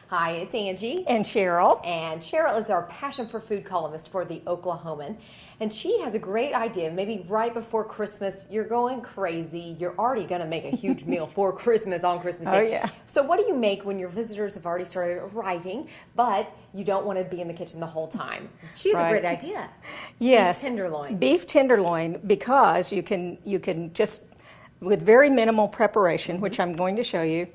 Hi, it's Angie. And Sherrel. And Sherrel is our passion for food columnist for the Oklahoman. And she has a great idea. Maybe right before Christmas, you're going crazy. You're already going to make a huge meal for Christmas on Christmas Day. Oh, yeah. So what do you make when your visitors have already started arriving, but you don't want to be in the kitchen the whole time? She has a great idea. Yes. Beef tenderloin. Beef tenderloin, because you can just, with very minimal preparation, which I'm going to show you,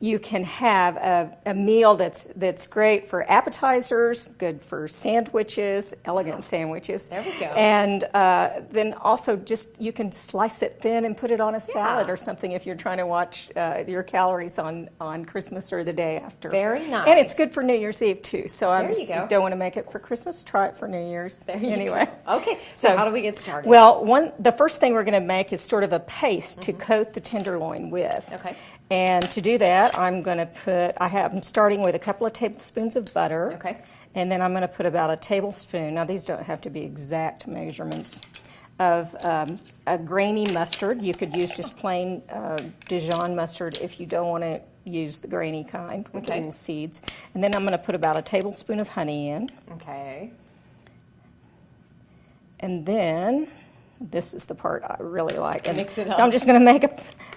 you can have a meal that's great for appetizers, good for sandwiches, elegant sandwiches. There we go. And then also just you can slice it thin and put it on a salad or something if you're trying to watch your calories on Christmas or the day after. Very nice. And it's good for New Year's Eve too. So there you go. If you don't want to make it for Christmas, try it for New Year's. There you anyway. Go. Okay. So how do we get started? Well, the first thing we're going to make is sort of a paste to coat the tenderloin with. Okay. And to do that, I'm starting with a couple of tablespoons of butter. Okay. And then I'm going to put about a tablespoon, now these don't have to be exact measurements, of a grainy mustard. You could use just plain Dijon mustard if you don't want to use the grainy kind with the little seeds. And then I'm going to put about a tablespoon of honey in. Okay. And then, this is the part I really like. And mix it up. So I'm just going to make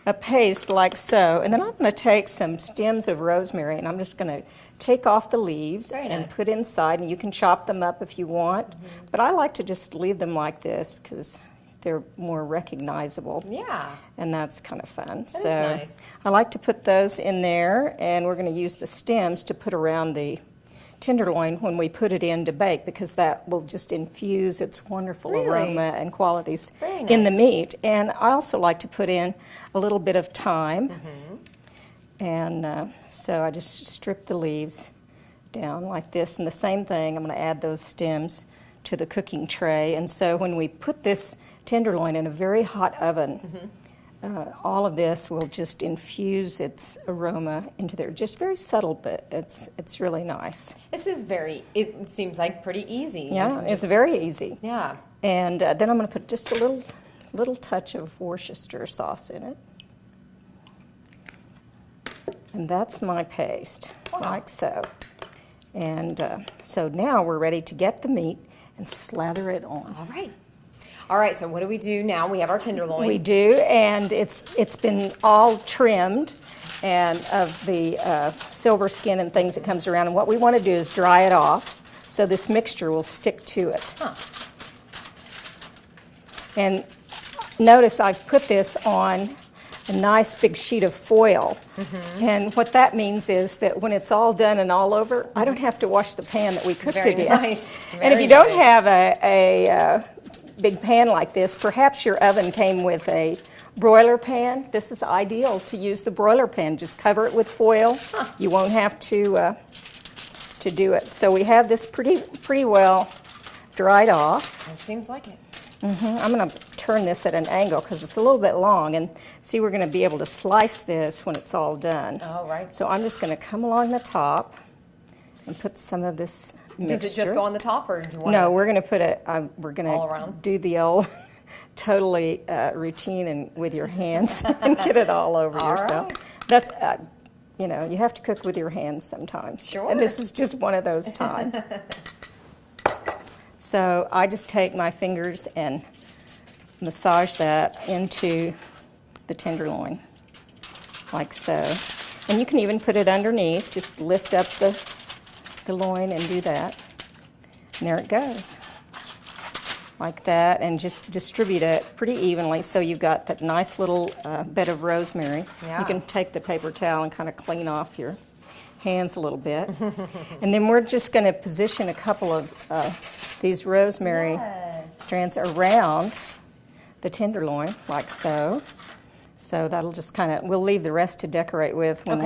a paste like so. And then I'm going to take some stems of rosemary, and I'm just going to take off the leaves and put inside. And you can chop them up if you want. But I like to just leave them like this because they're more recognizable. Yeah. And that's kind of fun. That is nice. I like to put those in there, and we're going to use the stems to put around the tenderloin when we put it in to bake, because that will just infuse its wonderful aroma and qualities in the meat. And I also like to put in a little bit of thyme. And so I just strip the leaves down like this. And the same thing, I'm going to add those stems to the cooking tray. And so when we put this tenderloin in a very hot oven, all of this will just infuse its aroma into there. Just very subtle, but it's really nice. This is it seems like pretty easy. Yeah, it's very easy. Yeah. And then I'm going to put just a little touch of Worcestershire sauce in it. And that's my paste, like so. And so now we're ready to get the meat and slather it on. All right. All right, so what do we do now? We have our tenderloin. We do, and it's been all trimmed and of the silver skin and things that comes around. And what we want to do is dry it off so this mixture will stick to it. And notice I've put this on a nice big sheet of foil. And what that means is that when it's all done and all over, I don't have to wash the pan that we cooked it in. Nice. And if you don't have a big pan like this, perhaps your oven came with a broiler pan. This is ideal to use the broiler pan. Just cover it with foil. You won't have to do it. So we have this pretty well dried off. It seems like it. I'm going to turn this at an angle because it's a little bit long, and see, we're going to be able to slice this when it's all done. All right. So I'm just going to come along the top and put some of this mixture. Does it just go on the top, or do you want No, we're going to put it. We're going all to around? do the old totally routine and with your hands and get it all over yourself. Right. That's you have to cook with your hands sometimes. Sure. And this is just one of those times. So I just take my fingers and massage that into the tenderloin, like so. And you can even put it underneath. Just lift up the loin and do that. And there it goes, like that. And just distribute it pretty evenly so you've got that nice little bed of rosemary. Yeah. You can take the paper towel and kind of clean off your hands a little bit. And then we're just going to position a couple of these rosemary strands around the tenderloin, like so. So that'll just we'll leave the rest to decorate with when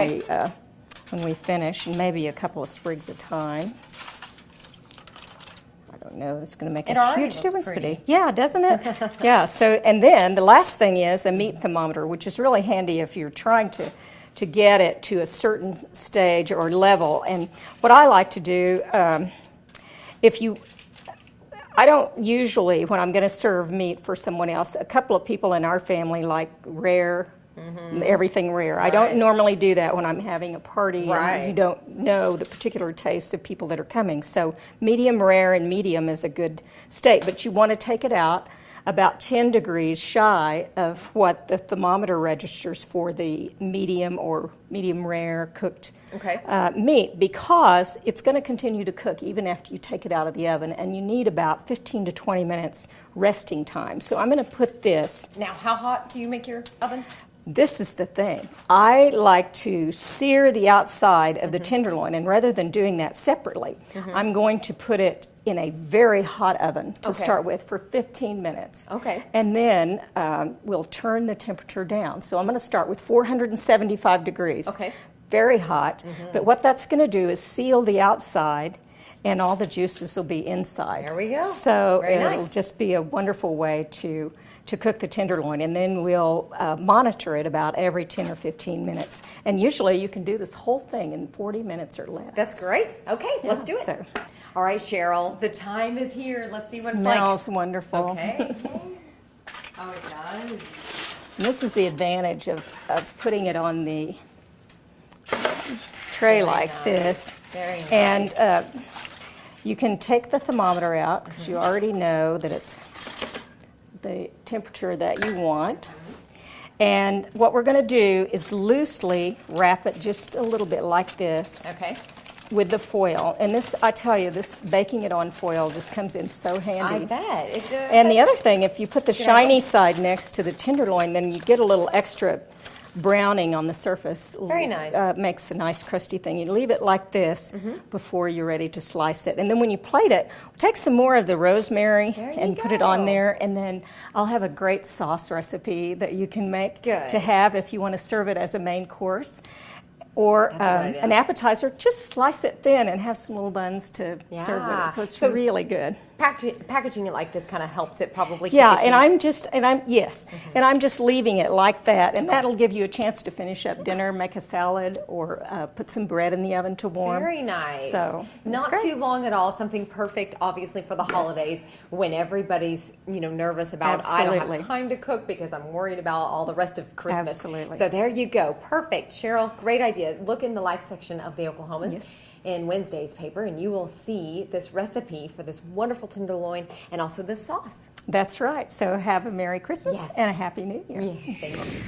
we finish, and maybe a couple of sprigs of thyme. I don't know, it's going to make a huge difference. Yeah, doesn't it? Yeah, so, and then the last thing is a meat thermometer, which is really handy if you're trying to get it to a certain stage or level. And what I like to do, I don't usually, when I'm going to serve meat for someone else, a couple of people in our family like rare everything rare. I don't normally do that when I'm having a party and you don't know the particular tastes of people that are coming. So medium rare and medium is a good state, but you want to take it out about 10 degrees shy of what the thermometer registers for the medium or medium rare cooked meat, because it's going to continue to cook even after you take it out of the oven, and you need about 15 to 20 minutes resting time. So I'm going to put this. Now, how hot do you make your oven? This is the thing. I like to sear the outside of the tenderloin, and rather than doing that separately, I'm going to put it in a very hot oven to start with for 15 minutes. And then we'll turn the temperature down. So I'm going to start with 475 degrees. Very hot. But what that's going to do is seal the outside, and all the juices will be inside. There we go. So it'll just be a wonderful way to cook the tenderloin, and then we'll monitor it about every 10 or 15 minutes. And usually you can do this whole thing in 40 minutes or less. That's great. Okay, let's do it. So. All right, Sherrel, the time is here. Let's see what it's like. Smells wonderful. Okay. Oh, it does. And this is the advantage of putting it on the tray like this. Very nice. And you can take the thermometer out because you already know that it's the temperature that you want. And what we're going to do is loosely wrap it just a little bit like this with the foil. And this, I tell you, this baking it on foil just comes in so handy. I bet. And the other thing, if you put the shiny side next to the tenderloin, then you get a little extra browning on the surface. Very nice. Makes a nice crusty thing. You leave it like this before you're ready to slice it. And then when you plate it, take some more of the rosemary and put it on there. And then I'll have a great sauce recipe that you can make to have if you want to serve it as a main course. Or an appetizer, just slice it thin and have some little buns to serve with it. So it's really good. Packaging it like this kind of helps it probably. And I'm just leaving it like that, and that'll give you a chance to finish up dinner, make a salad, or put some bread in the oven to warm. Very nice. So not too long at all. Something perfect, obviously, for the holidays when everybody's nervous about I don't have time to cook because I'm worried about all the rest of Christmas. Absolutely. So there you go. Perfect, Sherrel. Great idea. Look in the life section of the Oklahoman in Wednesday's paper, and you will see this recipe for this wonderful tenderloin and also this sauce. That's right. So have a Merry Christmas and a Happy New Year. Thank you.